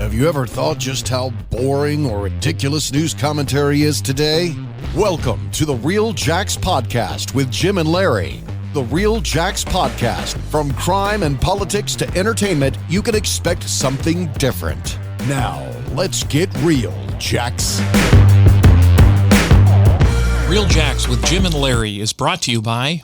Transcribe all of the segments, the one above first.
Have you ever thought just how boring or ridiculous news commentary is today? Welcome to the Real Jacks Podcast with Jim and Larry. The Real Jacks Podcast. From crime and politics to entertainment, you can expect something different. Now, let's get real, Jacks. Real Jacks with Jim and Larry is brought to you by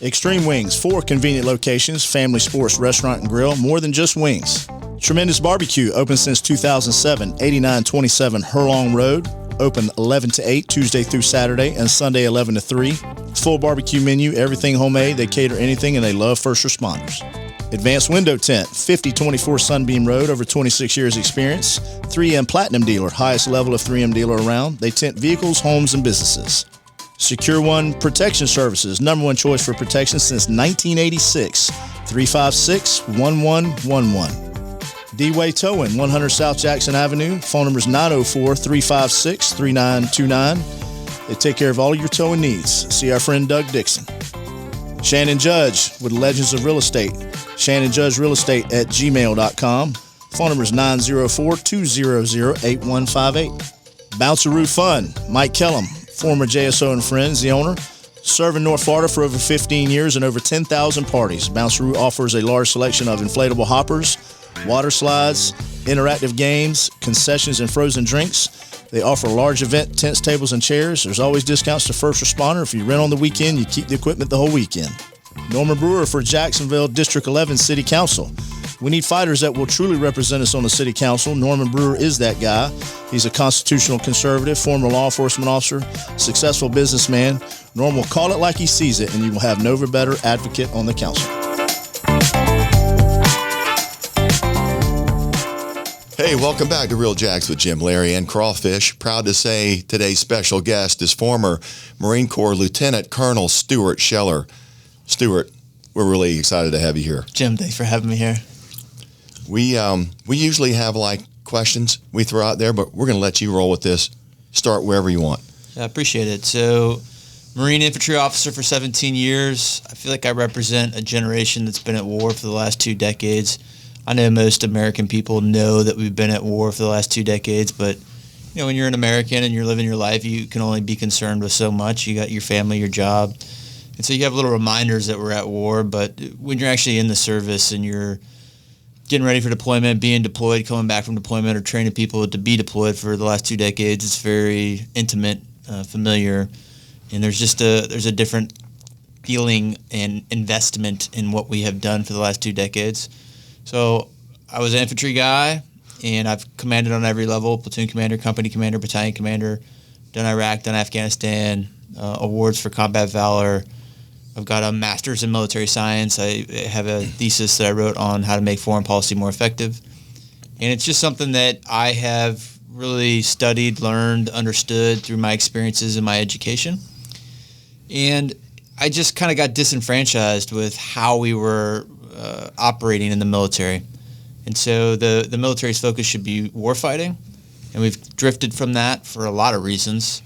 Extreme Wings, 4 convenient locations, family sports restaurant and grill, more than just wings. Tremendous Barbecue, open since 2007, 8927 Hurlong Road, open 11 to 8, Tuesday through Saturday, and Sunday 11 to 3. Full barbecue menu, everything homemade, they cater anything, and they love first responders. Advanced Window Tint, 5024 Sunbeam Road, over 26 years experience. 3M Platinum Dealer, highest level of 3M dealer around. They tint vehicles, homes, and businesses. Secure One Protection Services, number one choice for protection since 1986. 356-1111. D-Way Towing, 100 South Jackson Avenue. Phone number is 904-356-3929. They take care of all your towing needs. See our friend Doug Dixon. Shannon Judge with Legends of Real Estate. Shannon Judge Real Estate at gmail.com. Phone number is 904-200-8158. Bounceroo Fun, Mike Kellum, former JSO and Friends, the owner. Serving North Florida for over 15 years and over 10,000 parties. Bounceroo offers a large selection of inflatable hoppers, water slides, interactive games, concessions, and frozen drinks. They offer large event tents, tables, and chairs. There's always discounts to first responder. If you rent on the weekend, you keep the equipment the whole weekend. Norman Brewer for Jacksonville District 11 City Council. We need fighters that will truly represent us on the City Council. Norman Brewer is that guy. He's a constitutional conservative, former law enforcement officer, successful businessman. Norm will call it like he sees it, and you will have no better advocate on the council. Hey, welcome back to Real Jacks with Jim, Larry, and Crawfish. Proud to say today's special guest is former Marine Corps Lieutenant Colonel Stuart Scheller. Stuart, we're really excited to have you here. Jim, thanks for having me here. We usually have like questions we throw out there, but we're going to let you roll with this. Start wherever you want. I appreciate it. So, Marine infantry officer for 17 years. I feel like I represent a generation that's been at war for the last 2 decades. I know most American people know that we've been at war for the last 2 decades, but you know, when you're an American and you're living your life, you can only be concerned with so much. You got your family, your job, and so you have little reminders that we're at war. But when you're actually in the service and you're getting ready for deployment, being deployed, coming back from deployment, or training people to be deployed for the last 2 decades, it's very intimate, familiar, and there's a different feeling and investment in what we have done for the last 2 decades. So I was an infantry guy, and I've commanded on every level: platoon commander, company commander, battalion commander, done Iraq, done Afghanistan, awards for combat valor. I've got a master's in military science. I have a thesis that I wrote on how to make foreign policy more effective. And it's just something that I have really studied, learned, understood through my experiences in my education. And I just kind of got disenfranchised with how we were operating in the military. And so the military's focus should be warfighting, and we've drifted from that for a lot of reasons.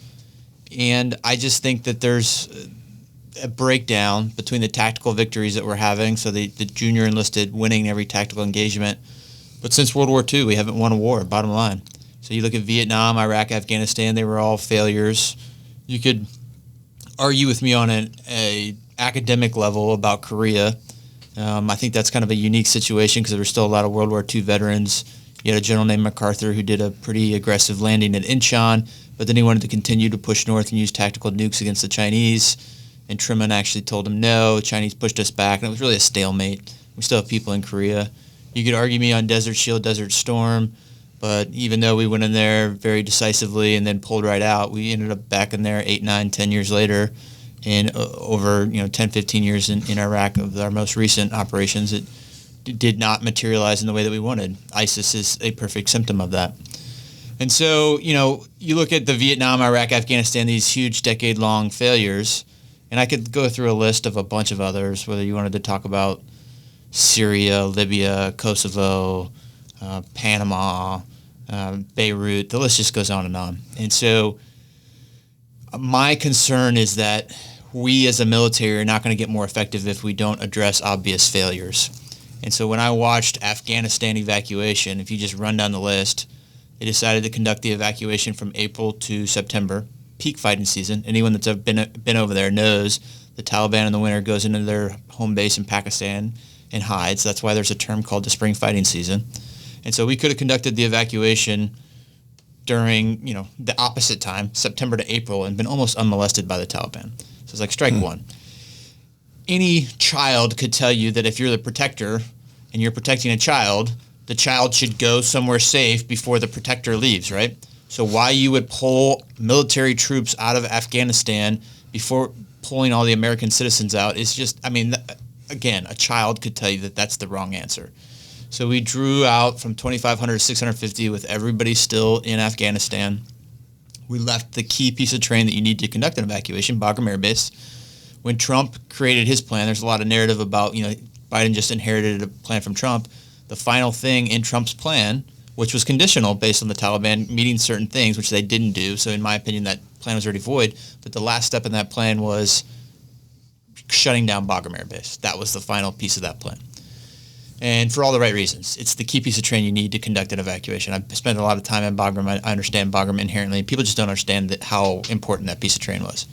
And I just think that there's a breakdown between the tactical victories that we're having, so the junior enlisted winning every tactical engagement. But since World War II, we haven't won a war, bottom line. So you look at Vietnam, Iraq, Afghanistan, they were all failures. You could argue with me on a academic level about Korea. I think that's kind of a unique situation because there were still a lot of World War II veterans. You had a general named MacArthur who did a pretty aggressive landing at Incheon, but then he wanted to continue to push north and use tactical nukes against the Chinese. And Truman actually told him no. The Chinese pushed us back, and it was really a stalemate. We still have people in Korea. You could argue me on Desert Shield, Desert Storm, but even though we went in there very decisively and then pulled right out, we ended up back in there 8, 9, 10 years later. And over 10, 15 years in Iraq of our most recent operations, it did not materialize in the way that we wanted. ISIS is a perfect symptom of that. And so, you look at the Vietnam, Iraq, Afghanistan, these huge decade-long failures, and I could go through a list of a bunch of others, whether you wanted to talk about Syria, Libya, Kosovo, Panama, Beirut, the list just goes on and on. And so my concern is that we as a military are not going to get more effective if we don't address obvious failures. And so when I watched Afghanistan evacuation, if you just run down the list, they decided to conduct the evacuation from April to September, peak fighting season. Anyone that's ever been over there knows the Taliban in the winter goes into their home base in Pakistan and hides. That's why there's a term called the spring fighting season. And so we could have conducted the evacuation during, the opposite time, September to April, and been almost unmolested by the Taliban. So it's like strike one. Any child could tell you that if you're the protector and you're protecting a child, the child should go somewhere safe before the protector leaves, right? So why you would pull military troops out of Afghanistan before pulling all the American citizens out is just, again, a child could tell you that that's the wrong answer. So we drew out from 2,500 to 650 with everybody still in Afghanistan. We left the key piece of terrain that you need to conduct an evacuation, Bagram Air Base. When Trump created his plan, there's a lot of narrative about, Biden just inherited a plan from Trump. The final thing in Trump's plan, which was conditional based on the Taliban meeting certain things, which they didn't do. So in my opinion, that plan was already void. But the last step in that plan was shutting down Bagram Air Base. That was the final piece of that plan. And for all the right reasons. It's the key piece of terrain you need to conduct an evacuation. I've spent a lot of time in Bagram. I understand Bagram inherently. People just don't understand how important that piece of terrain was.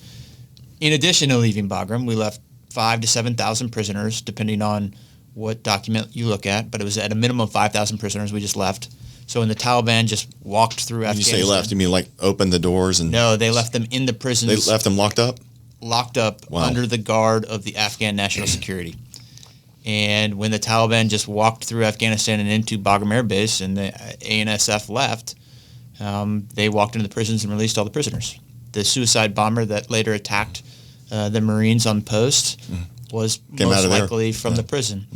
In addition to leaving Bagram, we left 5,000 to 7,000 prisoners, depending on what document you look at. But it was at a minimum of 5,000 prisoners we just left. So when the Taliban just walked through Afghanistan. When you say left, you mean like opened the doors? No, they left them in the prisons. They left them locked up? Locked up Wow. under the guard of the Afghan National Security. And when the Taliban just walked through Afghanistan and into Bagram Air Base and the ANSF left, they walked into the prisons and released all the prisoners. The suicide bomber that later attacked the Marines on post was most likely from the prison.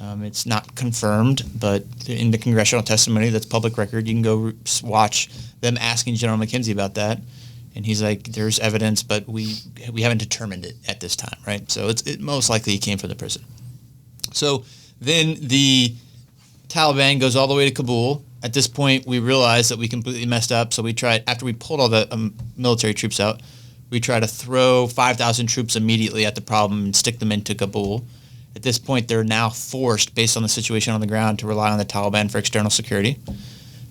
It's not confirmed, but in the congressional testimony that's public record, you can go watch them asking General McKenzie about that. And he's like, there's evidence, but we haven't determined it at this time, right? So it most likely came from the prison. So then the Taliban goes all the way to Kabul. At this point, we realized that we completely messed up. So we tried, after we pulled all the military troops out, we tried to throw 5,000 troops immediately at the problem and stick them into Kabul. At this point, they're now forced, based on the situation on the ground, to rely on the Taliban for external security.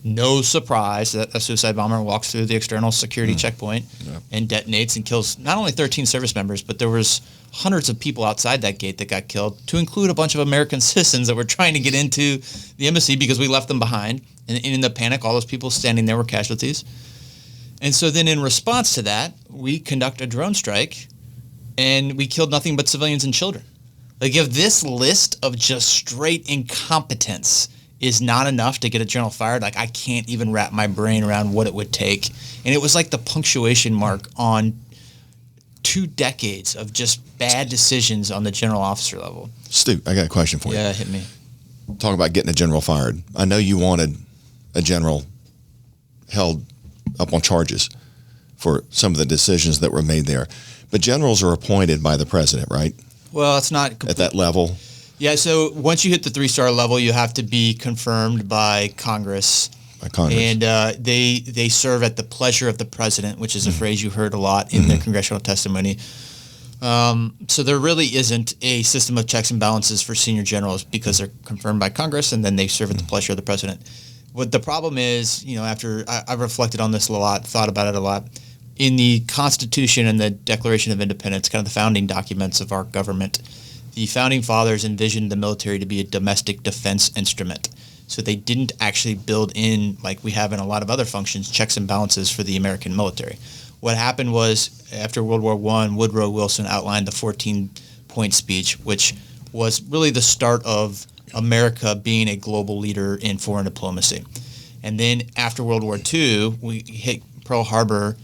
No surprise that a suicide bomber walks through the external security checkpoint and detonates and kills not only 13 service members, but there was hundreds of people outside that gate that got killed, to include a bunch of American citizens that were trying to get into the embassy because we left them behind. And in the panic, all those people standing there were casualties. And so then in response to that, we conduct a drone strike, and we killed nothing but civilians and children. Like, if this list of just straight incompetence is not enough to get a general fired, like, I can't even wrap my brain around what it would take. And it was like the punctuation mark on 2 decades of just bad decisions on the general officer level. Stu, I got a question for you. Yeah, hit me. Talk about getting a general fired. I know you wanted a general held up on charges for some of the decisions that were made there. But generals are appointed by the president, right? Well, it's not at that level. Yeah, so once you hit the 3-star level, you have to be confirmed by Congress. By Congress. And they serve at the pleasure of the president, which is a phrase you heard a lot in the congressional testimony. So there really isn't a system of checks and balances for senior generals because they're confirmed by Congress and then they serve at the pleasure of the president. What the problem is, after I've reflected on this a lot, thought about it a lot, in the Constitution and the Declaration of Independence, kind of the founding documents of our government, the founding fathers envisioned the military to be a domestic defense instrument. So they didn't actually build in, like we have in a lot of other functions, checks and balances for the American military. What happened was, after World War I, Woodrow Wilson outlined the 14-point speech, which was really the start of America being a global leader in foreign diplomacy. And then after World War II, we hit Pearl Harbor.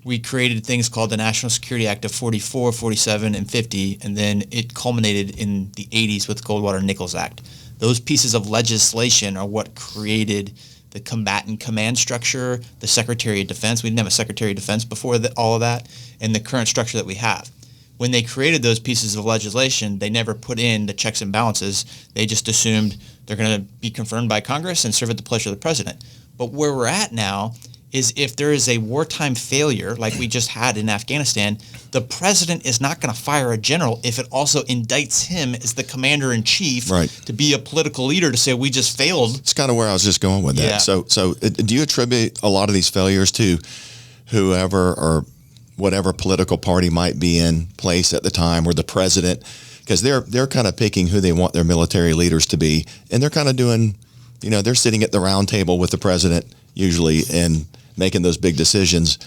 We created things called the National Security Act of 44, 47, and 50, and then it culminated in the 80s with Goldwater-Nichols Act. Those pieces of legislation are what created the combatant command structure, the Secretary of Defense. We didn't have a Secretary of Defense before all of that, and the current structure that we have. When they created those pieces of legislation, they never put in the checks and balances. They just assumed they're going to be confirmed by Congress and serve at the pleasure of the president. But where we're at now is if there is a wartime failure like we just had in Afghanistan, The president is not going to fire a general if it also indicts him as the commander-in-chief to be a political leader to say we just failed. It's kind of where I was just going with that. So do you attribute a lot of these failures to whoever or whatever political party might be in place at the time, or the president? Because they're kind of picking who they want their military leaders to be, and they're kind of doing, they're sitting at the round table with the president usually and making those big decisions.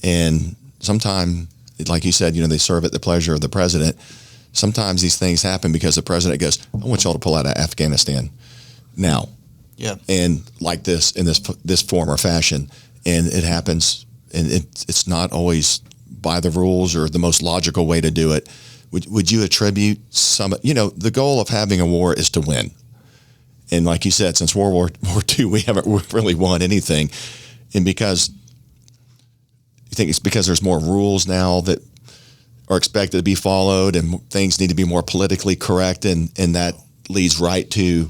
And sometimes, like you said, they serve at the pleasure of the president. Sometimes these things happen because the president goes, I want y'all to pull out of Afghanistan now. Yeah. And like this, in this form or fashion. And it happens, and it's not always by the rules or the most logical way to do it. Would you attribute some, the goal of having a war is to win. And like you said, since World War II, we haven't really won anything. And because you think it's because there's more rules now that are expected to be followed, and things need to be more politically correct, and that leads right to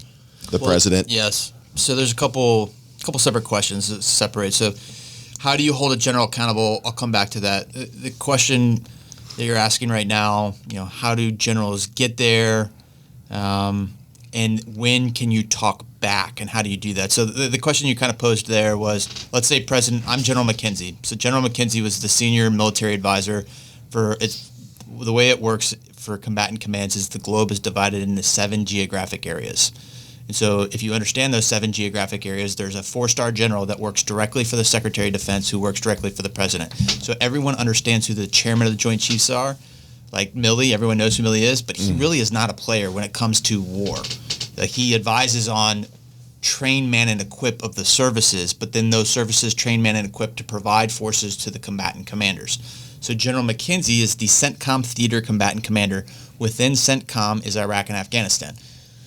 the president? Yes. So there's a couple separate questions that separate. So how do you hold a general accountable? I'll come back to that. The question that you're asking right now, how do generals get there? And when can you talk back, and how do you do that? So the question you kind of posed there was, let's say I'm General McKenzie. So General McKenzie was the senior military advisor for the way it works for combatant commands is the globe is divided into 7 geographic areas. And so if you understand those 7 geographic areas, there's a 4-star general that works directly for the Secretary of Defense, who works directly for the president. So everyone understands who the chairman of the Joint Chiefs are. Like Milley, everyone knows who Milley is, but he really is not a player when it comes to war. He advises on train, man, and equip of the services, but then those services train, man, and equip to provide forces to the combatant commanders. So General McKenzie is the CENTCOM theater combatant commander. Within CENTCOM is Iraq and Afghanistan.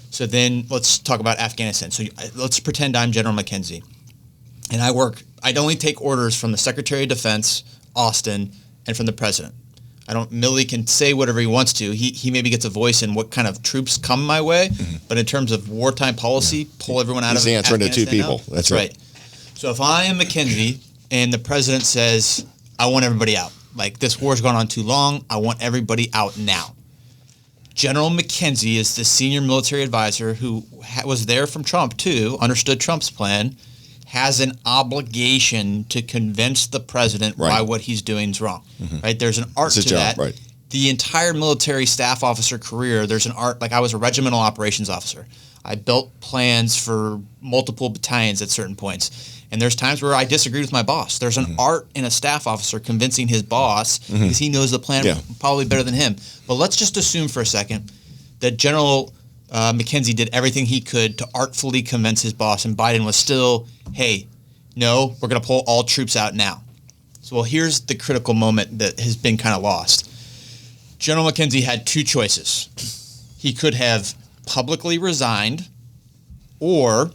So then let's talk about Afghanistan. So let's pretend I'm General McKenzie. And I'd only take orders from the Secretary of Defense, Austin, and from the President. Milley can say whatever he wants to. He maybe gets a voice in what kind of troops come my way, but in terms of wartime policy, pull everyone out of Afghanistan. He's answering to 2 people. That's right. So if I am McKenzie and the president says, I want everybody out, like this war's gone on too long, I want everybody out now. General McKenzie is the senior military advisor who was there from Trump too, understood Trump's plan, has an obligation to convince the president why what he's doing is wrong. Right? There's an art to that. Right. The entire military staff officer career, there's an art. Like I was a regimental operations officer. I built plans for multiple battalions at certain points. And there's times where I disagreed with my boss. There's an art in a staff officer convincing his boss because he knows the plan probably better than him. But let's just assume for a second that General McKenzie did everything he could to artfully convince his boss, and Biden was still, hey, no, we're going to pull all troops out now. So, well, here's the critical moment that has been kind of lost. General McKenzie had 2 choices. He could have publicly resigned, or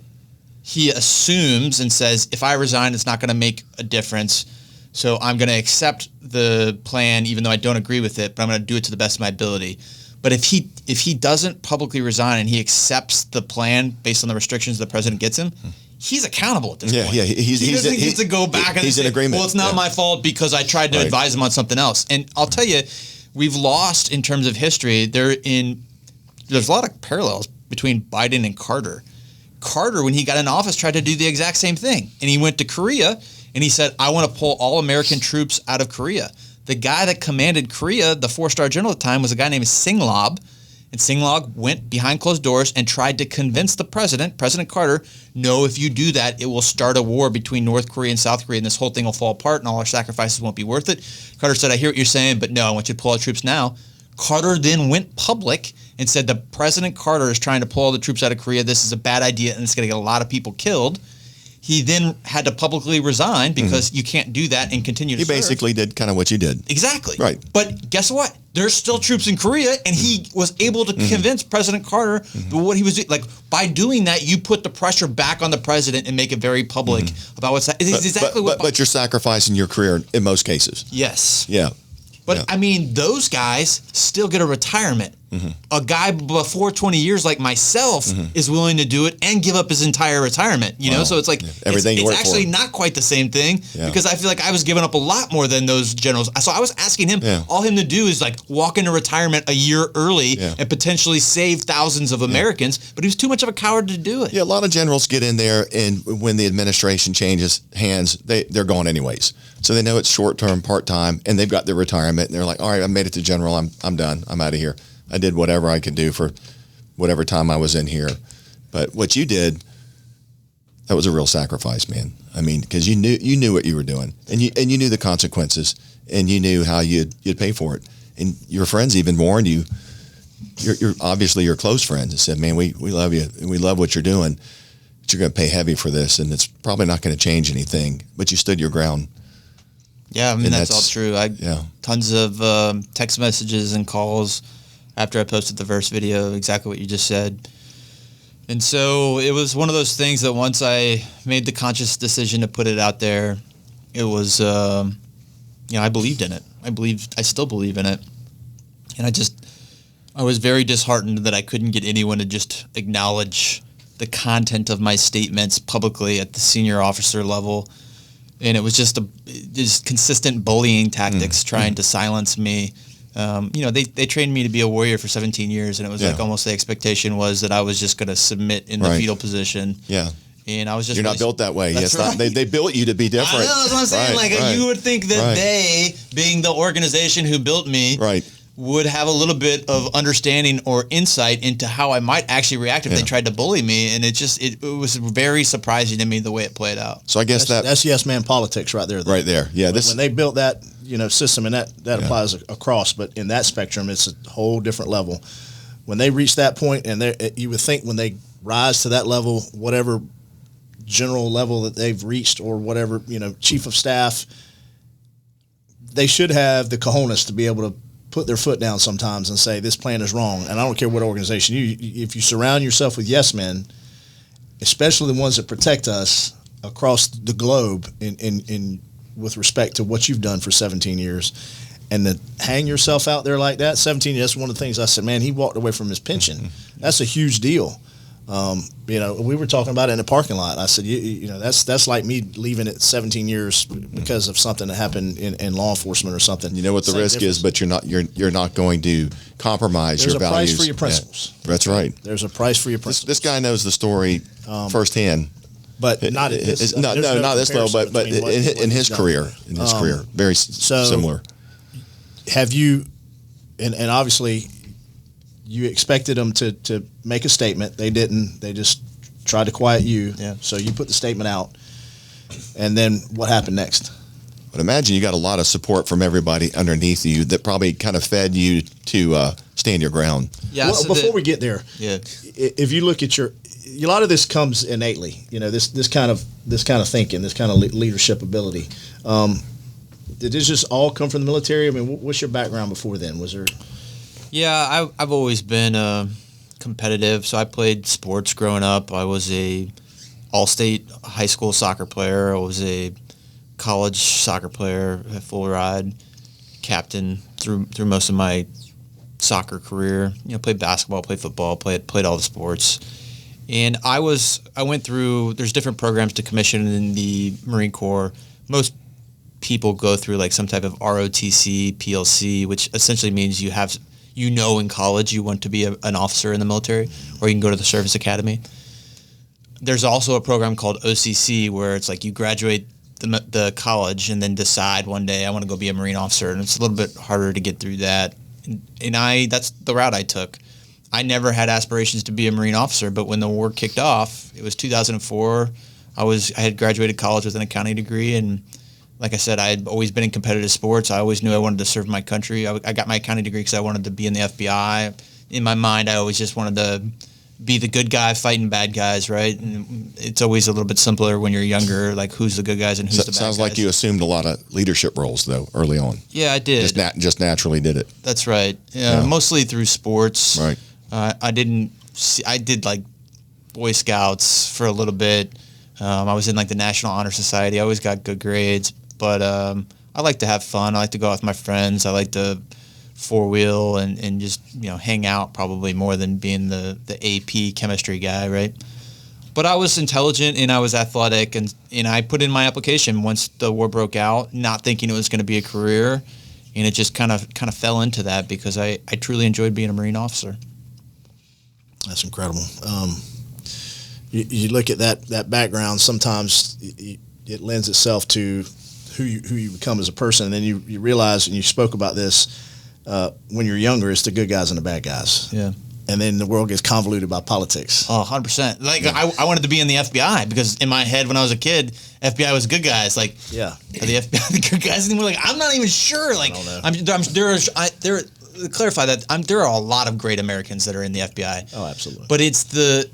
he assumes and says, if I resign, it's not going to make a difference, so I'm going to accept the plan even though I don't agree with it, but I'm going to do it to the best of my ability. But if he doesn't publicly resign and he accepts the plan based on the restrictions the president gets him, he's accountable at this point. Yeah, he doesn't get to go back and he's say, in agreement. well, it's not my fault because I tried to advise him on something else. And I'll tell you, we've lost in terms of history. There's a lot of parallels between Biden and Carter. Carter, when he got in office, tried to do the exact same thing. And he went to Korea and he said, I want to pull all American troops out of Korea. The guy that commanded Korea, the 4-star general at the time, was a guy named Singlob. And Singlob went behind closed doors and tried to convince the president, President Carter, no, if you do that, it will start a war between North Korea and South Korea, and this whole thing will fall apart and all our sacrifices won't be worth it. Carter said, I hear what you're saying, but no, I want you to pull all the troops now. Carter then went public and said the President Carter is trying to pull all the troops out of Korea. This is a bad idea, and it's going to get a lot of people killed. He then had to publicly resign because you can't do that and continue to serve. He basically did kind of what you did. Exactly. Right. But guess what? There's still troops in Korea, and he was able to convince President Carter that what he was doing. Like, by doing that, you put the pressure back on the president and make it very public about what's happening. But you're sacrificing your career in most cases. Yes. Yeah. But, I mean, those guys still get a retirement. a guy before 20 years like myself is willing to do it and give up his entire retirement, you know? So it's like, everything you it's work actually for. not quite the same thing because I feel like I was giving up a lot more than those generals. So I was asking him, all him to do is like walk into retirement a year early and potentially save thousands of Americans, but he was too much of a coward to do it. Yeah, a lot of generals get in there, and when the administration changes hands, they're gone anyways. So they know it's short-term, part-time, and they've got their retirement, and they're like, all right, I made it to general, I'm done, I'm out of here. I did whatever I could do for whatever time I was in here. But what you did, that was a real sacrifice, man. I mean, because you knew what you were doing, and you knew the consequences, and you knew how you'd pay for it. And your friends even warned you. You're obviously your close friends and said, man, we love you, and we love what you're doing, but you're going to pay heavy for this, and it's probably not going to change anything. But you stood your ground. Yeah, I mean, that's all true. Tons of text messages and calls after I posted the verse video, exactly what you just said. And so it was one of those things that once I made the conscious decision to put it out there, it was, I believed in it. I still believe in it. And I was very disheartened that I couldn't get anyone to just acknowledge the content of my statements publicly at the senior officer level. And it was just consistent bullying tactics trying to silence me. They trained me to be a warrior for 17 years, and it was like almost the expectation was that I was just going to submit in the fetal position. Yeah. And I was just You're not built that way. It's not, they built you to be different. I know, that's what I'm saying. You would think that they, being the organization who built me, would have a little bit of understanding or insight into how I might actually react if they tried to bully me. And it was very surprising to me the way it played out. So I guess that's yes man politics right there. Right there. Yeah. When they built that system, and that applies across, but in that spectrum, it's a whole different level. When they reach that point, and you would think when they rise to that level, whatever general level that they've reached, or whatever chief of staff, they should have the cojones to be able to put their foot down sometimes and say this plan is wrong. And I don't care what organization if you surround yourself with yes men, especially the ones that protect us across the globe in with respect to what you've done for 17 years, and to hang yourself out there like that, 17 years, that's one of the things I said, man, he walked away from his pension. That's a huge deal. We were talking about it in the parking lot. I said, that's like me leaving at 17 years because of something that happened in law enforcement or something. You know what the risk is, but you're not going to compromise your values. There's a price for your principles. Yeah, that's right. There's a price for your principles. This guy knows the story firsthand. But not at this. Not this low, but in his career, very similar. Have you, and obviously, you expected them to make a statement. They didn't. They just tried to quiet you. Yeah. So you put the statement out, and then what happened next? But imagine you got a lot of support from everybody underneath you that probably kind of fed you to stand your ground. Yeah. Well, before we get there, if you look at a lot of this comes innately. This kind of thinking, this kind of leadership ability. Did this just all come from the military? I mean, what's your background before then? Was there? Yeah, I've always been competitive. So I played sports growing up. I was a all-state high school soccer player. I was a college soccer player, a full ride captain through most of my soccer career. Played basketball, played football, played all the sports. And I went through, there's different programs to commission in the Marine Corps. Most people go through like some type of ROTC, PLC, which essentially means you have, in college you want to be an officer in the military, or you can go to the service academy. There's also a program called OCC where it's like you graduate the college and then decide one day I want to go be a Marine officer, and it's a little bit harder to get through that. And that's the route I took. I never had aspirations to be a Marine officer, but when the war kicked off, it was 2004. I had graduated college with an accounting degree, and like I said, I had always been in competitive sports. I always knew I wanted to serve my country. I got my accounting degree because I wanted to be in the FBI. In my mind, I always just wanted to be the good guy fighting bad guys, right? And it's always a little bit simpler when you're younger, like who's the good guys and who's the bad guys. Sounds like you assumed a lot of leadership roles, though, early on. Yeah, I did. Just naturally did it. That's right. Yeah. Mostly through sports. Right. I did like Boy Scouts for a little bit. I was in like the National Honor Society. I always got good grades, but I like to have fun. I like to go out with my friends. I like to four-wheel and just, hang out probably more than being the AP chemistry guy, right? But I was intelligent and I was athletic, and I put in my application once the war broke out, not thinking it was going to be a career, and it just kind of fell into that because I truly enjoyed being a Marine officer. That's incredible. You look at that background, sometimes it lends itself to who you become as a person, and then you realize, and you spoke about this, when you're younger, it's the good guys and the bad guys. Yeah. And then the world gets convoluted by politics. Oh, 100%. Like, yeah. I wanted to be in the FBI because in my head when I was a kid, FBI was good guys. Like, yeah. Are the FBI the good guys anymore? Like, I'm not even sure. Like, I don't know. Clarify that there are a lot of great Americans that are in the FBI. Oh, absolutely. But it's the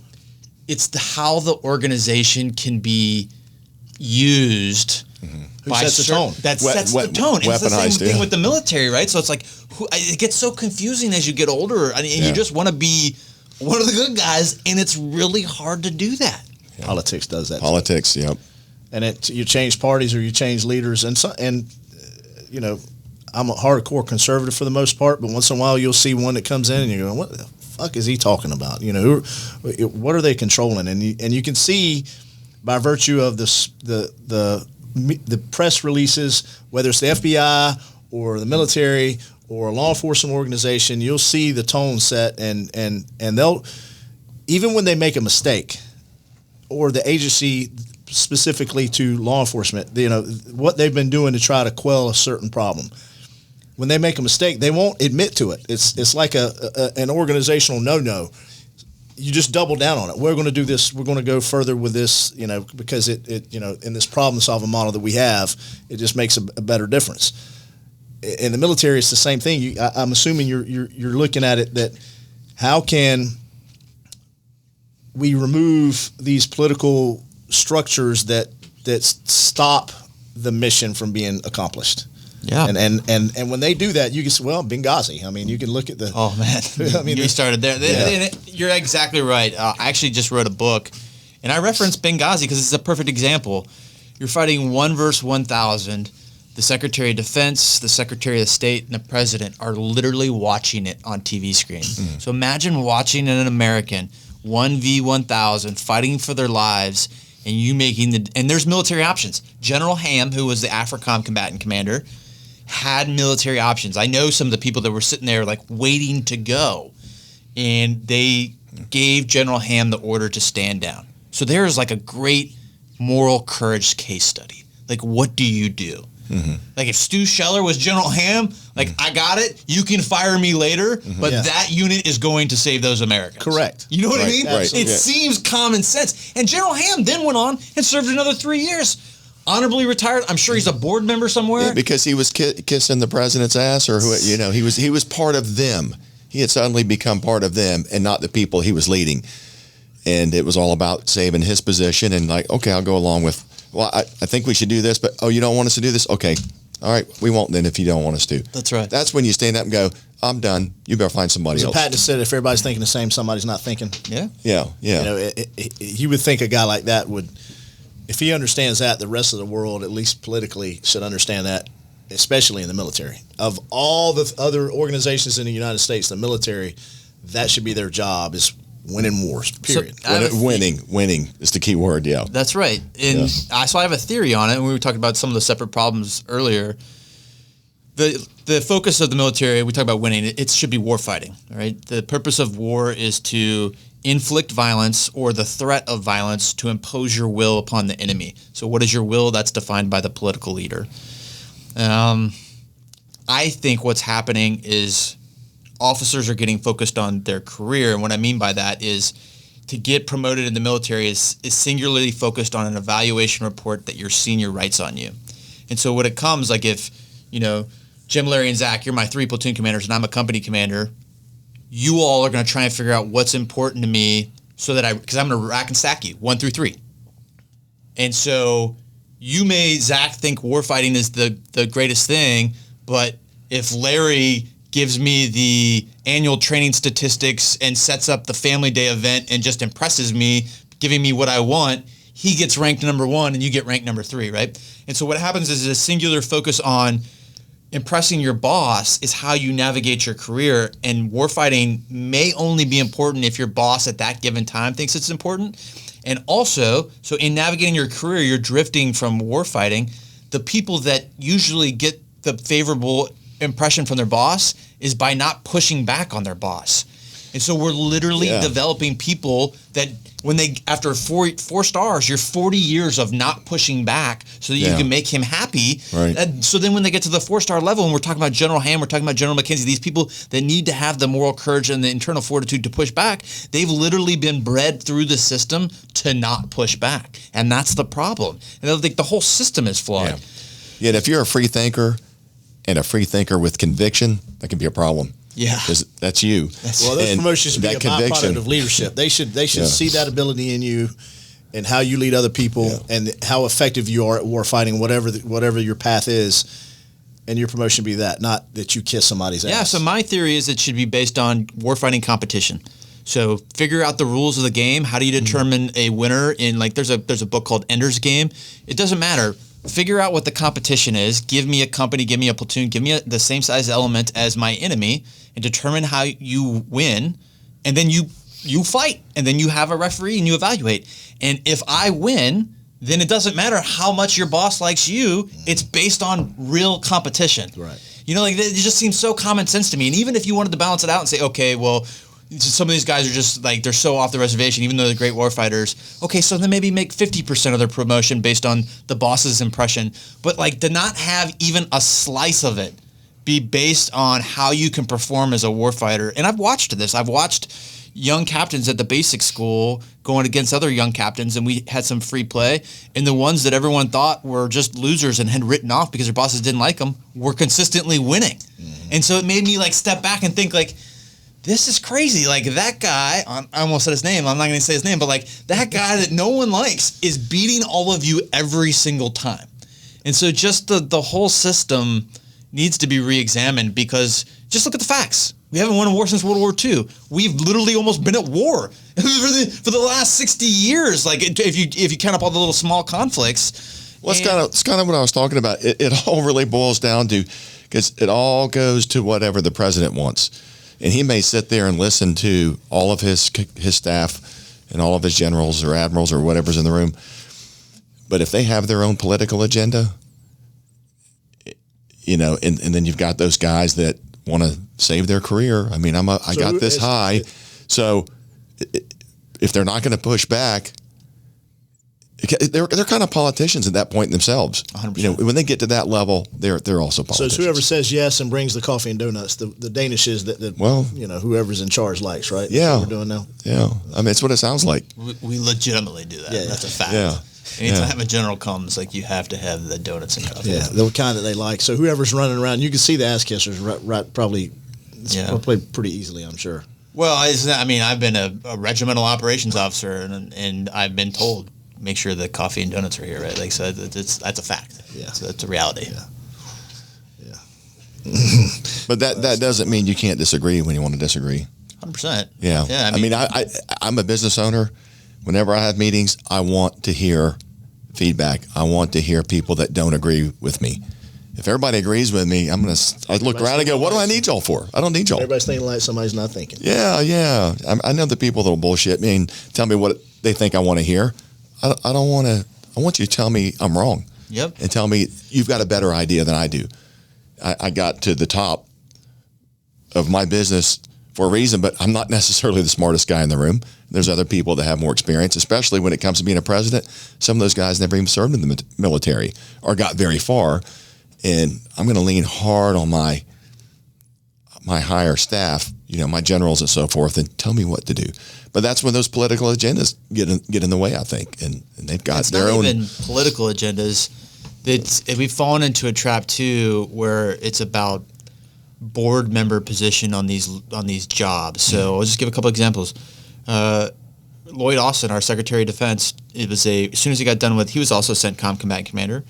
how the organization can be used. Mm-hmm. Who sets the tone? That sets the tone. It's the same thing yeah. with the military, right? So it's like, it gets so confusing as you get older, and you just want to be one of the good guys, and it's really hard to do that. Yeah. Politics does that. Politics, too. yep. And you change parties or you change leaders, and I'm a hardcore conservative for the most part, but once in a while you'll see one that comes in and you're going, what the fuck is he talking about? What are they controlling? And you can see by virtue of the press releases, whether it's the FBI or the military or a law enforcement organization, you'll see the tone set, and they'll, even when they make a mistake, or the agency specifically to law enforcement, what they've been doing to try to quell a certain problem. When they make a mistake, they won't admit to it. It's like an organizational no-no. You just double down on it. We're going to do this. We're going to go further with this, because it in this problem-solving model that we have, it just makes a better difference. In the military, it's the same thing. I'm assuming you're looking at it that how can we remove these political structures that stop the mission from being accomplished? Yeah. And when they do that, you can say, well, Benghazi. I mean, you can look at the... Oh, man. You started there. Yeah. You're exactly right. I actually just wrote a book, and I referenced Benghazi because it's a perfect example. You're fighting 1 versus 1,000. The Secretary of Defense, the Secretary of State, and the President are literally watching it on TV screen. Mm. So imagine watching an American 1v1,000 fighting for their lives, and you making and there's military options. General Ham, who was the AFRICOM combatant commander, had military options. I know some of the people that were sitting there like waiting to go, and they gave General Ham the order to stand down. So there's like a great moral courage case study. Like, what do you do? Mm-hmm. Like, if Stu Scheller was General Ham, like, I got it, you can fire me later, but that unit is going to save those Americans. Correct. You know what I mean? Right. It seems common sense. And General Ham then went on and served another 3 years. Honorably retired. I'm sure he's a board member somewhere. Yeah, because he was kissing the president's ass, or he was part of them. He had suddenly become part of them and not the people he was leading. And it was all about saving his position, and like, okay, I'll go along with, well, I think we should do this, but you don't want us to do this? Okay. All right, we won't then if you don't want us to. That's right. That's when you stand up and go, I'm done. You better find somebody else. Pat just said, if everybody's thinking the same, somebody's not thinking. Yeah. Yeah. You would think a guy like that would, if he understands that, the rest of the world, at least politically, should understand that, especially in the military. Of all the other organizations in the United States, the military, that should be their job, is winning wars, period. So, winning is the key word, yeah. That's right. And so I have a theory on it, and we were talking about some of the separate problems earlier. The focus of the military, we talk about winning, it should be war fighting, right? The purpose of war is to inflict violence or the threat of violence to impose your will upon the enemy. So what is your will? That's defined by the political leader. I think what's happening is officers are getting focused on their career, and what I mean by that is to get promoted in the military is singularly focused on an evaluation report that your senior writes on you. And so when it comes, like if, Jim, Larry, and Zach, you're my 3 platoon commanders and I'm a company commander, you all are going to try and figure out what's important to me so that because I'm going to rack and stack you 1 through 3. And so Zach, think warfighting is the greatest thing, but if Larry gives me the annual training statistics and sets up the family day event and just impresses me, giving me what I want, he gets ranked number 1 and you get ranked number 3, right? And so what happens is a singular focus on impressing your boss is how you navigate your career, and warfighting may only be important if your boss at that given time thinks it's important. And also, so in navigating your career, you're drifting from warfighting. The people that usually get the favorable impression from their boss is by not pushing back on their boss. And so we're literally developing people that when they, after four stars, you're 40 years of not pushing back so that you can make him happy. Right. So then when they get to the 4-star level, and we're talking about General Ham, we're talking about General McKenzie, these people that need to have the moral courage and the internal fortitude to push back, they've literally been bred through the system to not push back. And that's the problem. And I think the whole system is flawed. Yet if you're a free thinker and a free thinker with conviction, that can be a problem. Yeah, because that's you. Well, those promotions should be a byproduct of leadership. They should see that ability in you, and how you lead other people, and how effective you are at war fighting, whatever your path is, and your promotion be that, not that you kiss somebody's ass. Yeah. So my theory is it should be based on warfighting competition. So figure out the rules of the game. How do you determine a winner in, like, there's a book called Ender's Game. It doesn't matter. Figure out what the competition is. Give me a company, give me a platoon, give me the same size element as my enemy, and determine how you win. And then you fight, and then you have a referee and you evaluate. And if I win, then it doesn't matter how much your boss likes you. It's based on real competition. Right. You know, like, it just seems so common sense to me. And even if you wanted to balance it out and say, okay, well, some of these guys are just like, they're so off the reservation, even though they're great warfighters. Okay, so then maybe make 50% of their promotion based on the boss's impression. But, like, to not have even a slice of it be based on how you can perform as a warfighter. And I've watched this. I've watched young captains at the basic school going against other young captains, and we had some free play. And the ones that everyone thought were just losers and had written off because their bosses didn't like them were consistently winning. And so it made me, like, step back and think, like, this is crazy. Like, that guy, I almost said his name. I'm not going to say his name, but, like, that guy that no one likes is beating all of you every single time. And so just the whole system needs to be re-examined, because just look at the facts. We haven't won a war since World War II. We've literally almost been at war for the last 60 years. Like, if you count up all the little small conflicts. Well, it's kind of what I was talking about. It all really boils down to, because it all goes to whatever the president wants. And he may sit there and listen to all of his staff and all of his generals or admirals or whatever's in the room. But if they have their own political agenda, you know, and then you've got those guys that want to save their career. I mean, I got this high. So if they're not going to push back, they're kind of politicians at that point themselves. 100%. You know, when they get to that level, they're also politicians. So it's whoever says yes and brings the coffee and donuts. The Danish is that you know, whoever's in charge likes, right? Yeah. That's what we're doing now. Yeah. I mean, it's what it sounds like. We legitimately do that. Yeah. That's a fact. Yeah. Anytime a general comes, like, you have to have the donuts and coffee. Yeah, the kind that they like. So whoever's running around, you can see the ass kissers right probably pretty easily, I'm sure. Well, I've been a regimental operations officer, and I've been told, make sure the coffee and donuts are here, right? Like, so that's a fact. Yeah. So that's a reality. Yeah. But that doesn't mean you can't disagree when you want to disagree. 100%. Yeah. Yeah. I mean, I'm a business owner. Whenever I have meetings, I want to hear feedback. I want to hear people that don't agree with me. If everybody agrees with me, I look around and go, what do I need y'all for? I don't need y'all. Everybody's thinking like somebody's not thinking. Yeah. I know the people that will bullshit me and tell me what they think I want to hear. I don't want to. I want you to tell me I'm wrong. Yep. And tell me you've got a better idea than I do. I got to the top of my business for a reason, but I'm not necessarily the smartest guy in the room. There's other people that have more experience, especially when it comes to being a president. Some of those guys never even served in the military or got very far. And I'm going to lean hard on my higher staff, you know, my generals and so forth, and tell me what to do. But that's when those political agendas get in the way, I think. And they've got their own. It's not even political agendas. We've fallen into a trap, too, where it's about board member position on these jobs. So I'll just give a couple examples. Lloyd Austin, our Secretary of Defense, as soon as he got done he was also CENTCOM combatant commander,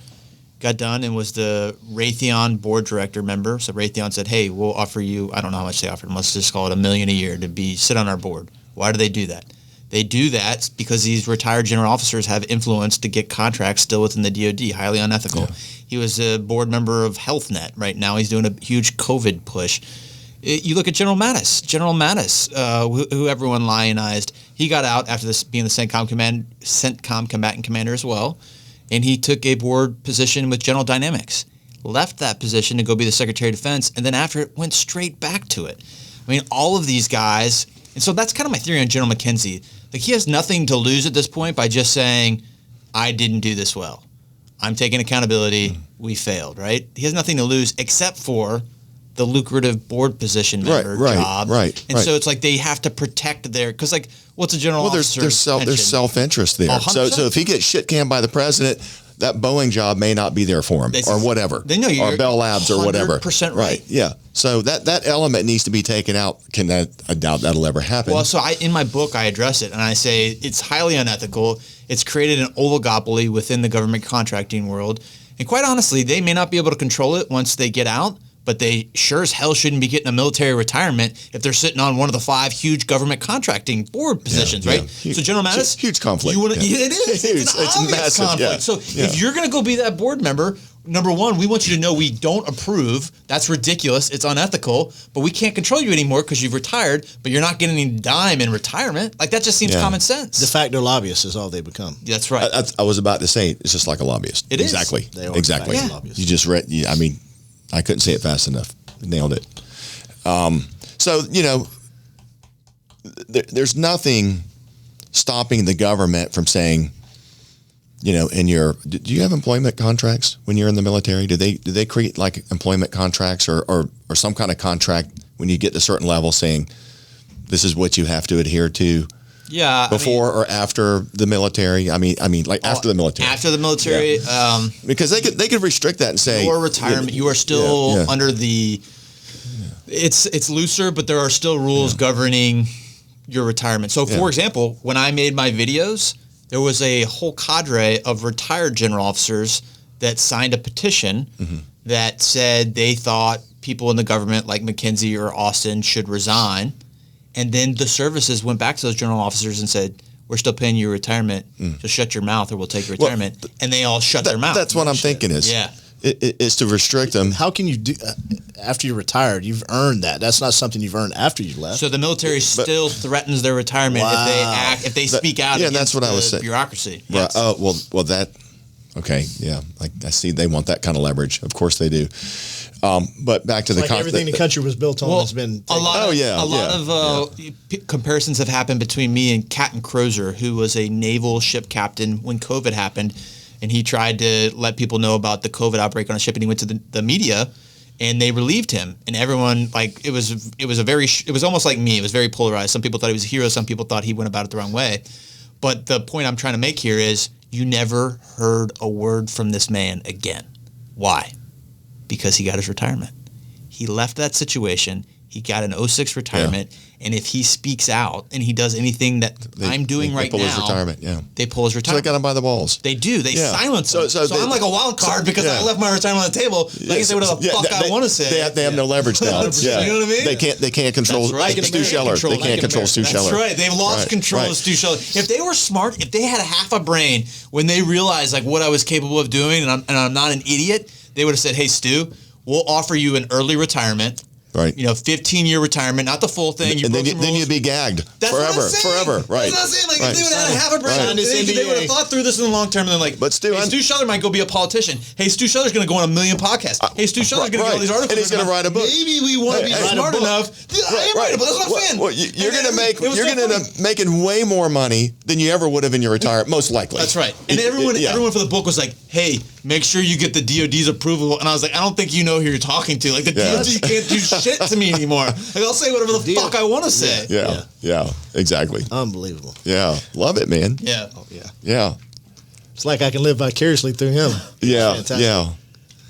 got done and was the Raytheon board director member. So Raytheon said, hey, we'll offer you, I don't know how much they offered him, let's just call it $1 million a year to sit on our board. Why do they do that? They do that because these retired general officers have influence to get contracts still within the DoD, highly unethical. Yeah. He was a board member of HealthNet. Right now he's doing a huge COVID push. You look at General Mattis, who everyone lionized. He got out after this being the CENTCOM combatant commander as well, and he took a board position with General Dynamics. Left that position to go be the Secretary of Defense, and then after it went straight back to it. I mean, all of these guys, and so that's kind of my theory on General McKenzie. Like, he has nothing to lose at this point by just saying, I didn't do this well. I'm taking accountability. We failed, right? He has nothing to lose except for the lucrative board position member job. And so it's like they have to protect their, because like, what's a general officer? There's self-interest there. So if he gets shit canned by the president, that Boeing job may not be there for him, or whatever, or Bell Labs or whatever. 100% right. Yeah. So that element needs to be taken out. I doubt that'll ever happen. Well, so in my book, I address it, and I say it's highly unethical. It's created an oligopoly within the government contracting world. And quite honestly, they may not be able to control it once they get out, but they sure as hell shouldn't be getting a military retirement if they're sitting on one of the 5 huge government contracting board positions, right? Huge, so General Mattis, huge conflict. It is. It's an obvious massive conflict. So if you're going to go be that board member, number one, we want you to know we don't approve. That's ridiculous. It's unethical. But we can't control you anymore because you've retired. But you're not getting any dime in retirement. Like, that just seems common sense. De facto lobbyists is all they become. That's right. I was about to say it's just like a lobbyist. It is. Exactly. They are exactly. lobbyists. You just read. I mean, I couldn't say it fast enough. Nailed it. So, there's nothing stopping the government from saying, do you have employment contracts when you're in the military? Do they create like employment contracts or some kind of contract when you get to a certain level saying this is what you have to adhere to? Yeah. Before or after the military? I mean, like after the military. After the military. Yeah. Because they could restrict that and say your retirement. You are still under the. It's looser, but there are still rules governing your retirement. So, for example, when I made my videos, there was a whole cadre of retired general officers that signed a petition that said they thought people in the government like McKenzie or Austin should resign. And then the services went back to those general officers and said, we're still paying you retirement. Just shut your mouth or we'll take your retirement. Well, and they all shut their mouth. That's what I'm thinking is. Yeah. Is to restrict them. How can you do after you're retired? You've earned that. That's not something you've earned after you left. So the military still threatens their retirement if they speak out against that's what I was saying. Bureaucracy. Right. Yes. Well, that. Okay. Yeah. Like I see, they want that kind of leverage. Of course they do. But back to everything the country was built on has been taken. A lot of comparisons have happened between me and Captain Crozer, who was a naval ship captain when COVID happened. And he tried to let people know about the COVID outbreak on a ship, and he went to the media, and they relieved him. And everyone, it was almost like me. It was very polarized. Some people thought he was a hero. Some people thought he went about it the wrong way. But the point I'm trying to make here is you never heard a word from this man again. Why? Because he got his retirement. He left that situation. He got an 06 retirement. Yeah. And if he speaks out and he does anything that I'm doing right now, they pull his retirement. Yeah, they pull his retirement. So they got him by the balls. They do. They silence him. So I'm like a wild card because I left my retirement on the table. I can say whatever the fuck I want to say. They have no leverage now. Yeah. You know what I mean? They can't control Stu Scheller. They can't control Stu Scheller. That's right. They've lost control of Stu Scheller. If they were smart, if they had half a brain when they realized like what I was capable of doing, and I'm not an idiot, they would have said, "Hey, Stu, we'll offer you an early retirement." Right. 15-year retirement, not the full thing. And then you'd be gagged forever. Right. That's what I'm saying. Like, if they would have had half a brain, they would have thought through this in the long term. And then like, Stu Scheller might go be a politician. Hey, Stu Scheller's going to go on 1 million podcasts. Hey, Stu Scheller's going to get all these articles. And he's going to write a book. Maybe we want to be smart enough. I am writing a book. That's what I'm saying. Well, you're going to end up making way more money than you ever would have in your retirement, most likely. That's right. And everyone for the book was like, hey, make sure you get the DOD's approval. And I was like, I don't think you know who you're talking to. Like, the DOD can't do shit to me anymore. Like, I'll say whatever the fuck I want to say. Yeah, exactly. Unbelievable. Yeah, love it, man. Yeah. Oh, yeah. Yeah. It's like I can live vicariously through him. Yeah.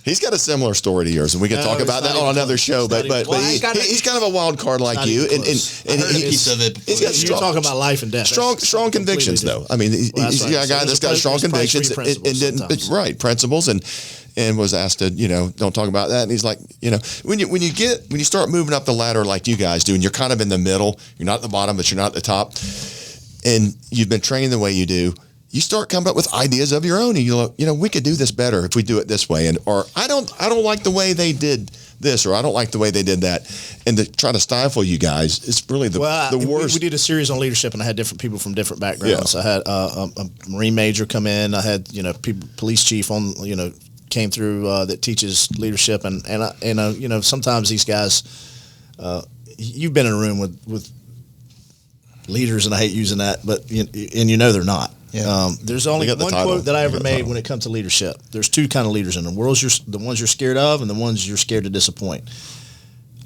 He's got a similar story to yours, and we can talk about that on another show. But he's kind of a wild card like you, and he's got You're talking about life and death. Strong convictions, though. I mean, he's a guy that's got strong convictions and principles, and was asked to, don't talk about that. And he's like, when you start moving up the ladder like you guys do, and you're kind of in the middle, you're not at the bottom, but you're not at the top. and you've been trained the way you do, you start coming up with ideas of your own, and we could do this better if we do it this way, or I don't like the way they did this, or I don't like the way they did that, and to try to stifle you guys, it's really the worst. We did a series on leadership, and I had different people from different backgrounds. Yeah. I had a Marine major come in. I had police chief on came through that teaches leadership, and sometimes these guys, you've been in a room with leaders, and I hate using that, but they're not. Yeah. There's only one quote that I ever made when it comes to leadership. There's two kind of leaders in the world: the ones you're scared of, and the ones you're scared to disappoint.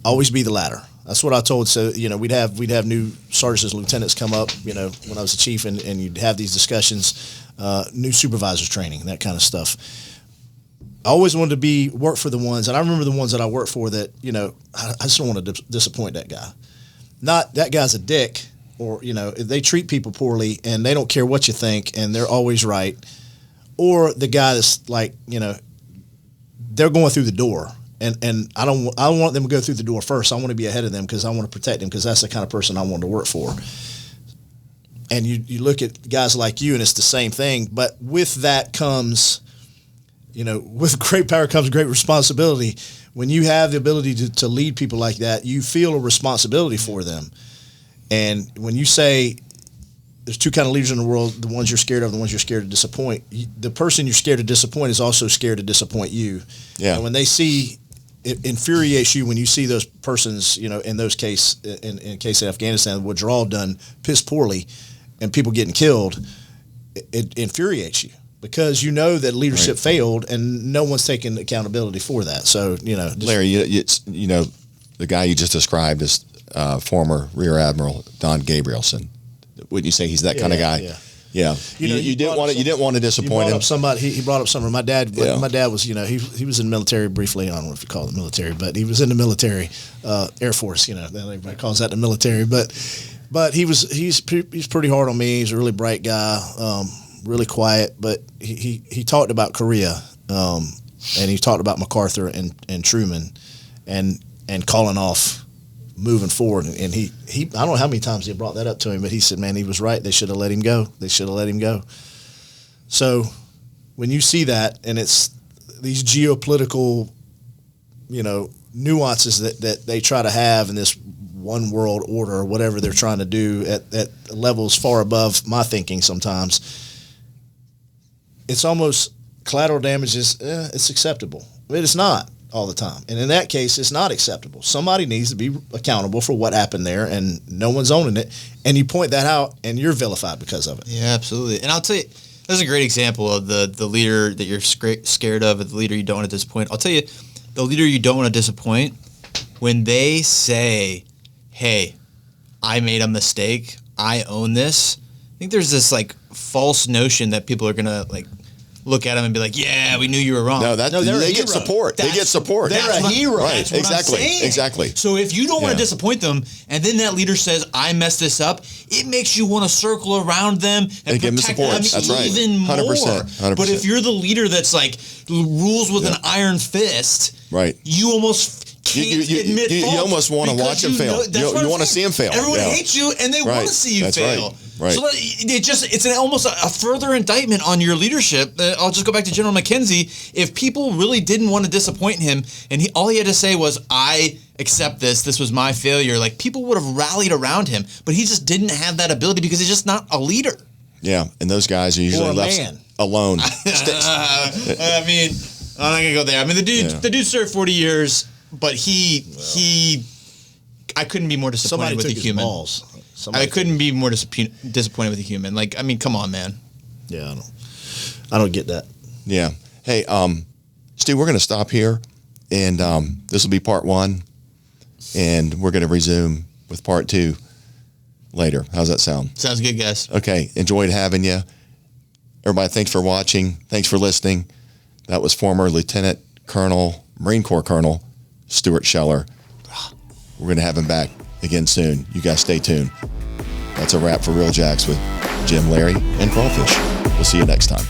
Always be the latter. That's what I told. So we'd have new sergeants and lieutenants come up. When I was the chief, and you'd have these discussions, new supervisors training, that kind of stuff. I always wanted to work for the ones, and I remember the ones that I worked for that I just don't want to disappoint that guy. Not that guy's a dick. Or, they treat people poorly and they don't care what you think and they're always right. Or the guy that's like, they're going through the door and I don't want them to go through the door first. I want to be ahead of them because I want to protect them because that's the kind of person I want to work for. And you look at guys like you and it's the same thing. But with that comes, with great power comes great responsibility. When you have the ability to lead people like that, you feel a responsibility for them. And when you say there's two kind of leaders in the world, the ones you're scared of, the ones you're scared to disappoint, the person you're scared to disappoint is also scared to disappoint you. Yeah. And when they see, it infuriates you when you see those persons, in those case, in case of Afghanistan, the withdrawal done piss poorly and people getting killed, it infuriates you because that leadership failed and no one's taking accountability for that. So, Larry, the guy you just described is former Rear Admiral Don Gabrielson. Wouldn't you say he's that kind of guy? Yeah. You didn't want to disappoint him. He brought up somebody. My dad was, he was in the military briefly. I don't know if you call it military, but he was in the military, Air Force. Everybody calls that the military. But he's pretty hard on me. He's a really bright guy, really quiet. But he talked about Korea, and he talked about MacArthur and Truman, and calling off. Moving forward, and he I don't know how many times he brought that up to him, but he said, man, he was right. They should have let him go. So when you see that, and it's these geopolitical, nuances that they try to have in this one world order or whatever they're trying to do at levels far above my thinking sometimes, it's almost collateral damage it's acceptable. But it's not all the time. And in that case, it's not acceptable. Somebody needs to be accountable for what happened there, and no one's owning it. And you point that out, and you're vilified because of it. Yeah, absolutely. And I'll tell you, that's a great example of the leader that you're scared of, and the leader you don't want to disappoint. I'll tell you, the leader you don't want to disappoint, when they say, hey, I made a mistake, I own this, I think there's this false notion that people are going to look at him and be like, yeah, we knew you were wrong. They get support. They get support. They're a hero. Right, exactly. So if you don't want to disappoint them, and then that leader says, I messed this up, it makes you want to circle around them and give them support. That's right. Even 100%. more. But if you're the leader that's rules with an iron fist, right, you almost can't admit fault. You almost want to watch him fail. You want to see him fail. Everyone hates you, and they want to see you fail. Right. So it's almost a further indictment on your leadership. I'll just go back to General McKenzie. If people really didn't want to disappoint him, and all he had to say was, I accept this, this was my failure, people would have rallied around him. But he just didn't have that ability because he's just not a leader. Yeah, and those guys are usually left alone. I mean, I'm not going to go there. I mean, the dude served 40 years, but I couldn't be more disappointed with a human. I couldn't be more disappointed with a human. Come on, man. Yeah, I don't get that. Yeah. Hey, Stu, we're going to stop here, and this will be part 1, and we're going to resume with part 2 later. How's that sound? Sounds good, guys. Okay. Enjoyed having you. Everybody, thanks for watching. Thanks for listening. That was former Lieutenant Colonel, Marine Corps Colonel, Stuart Scheller. We're going to have him back again soon. You guys stay tuned. That's a wrap for Real Jacks with Jim, Larry, and Crawfish. We'll see you next time.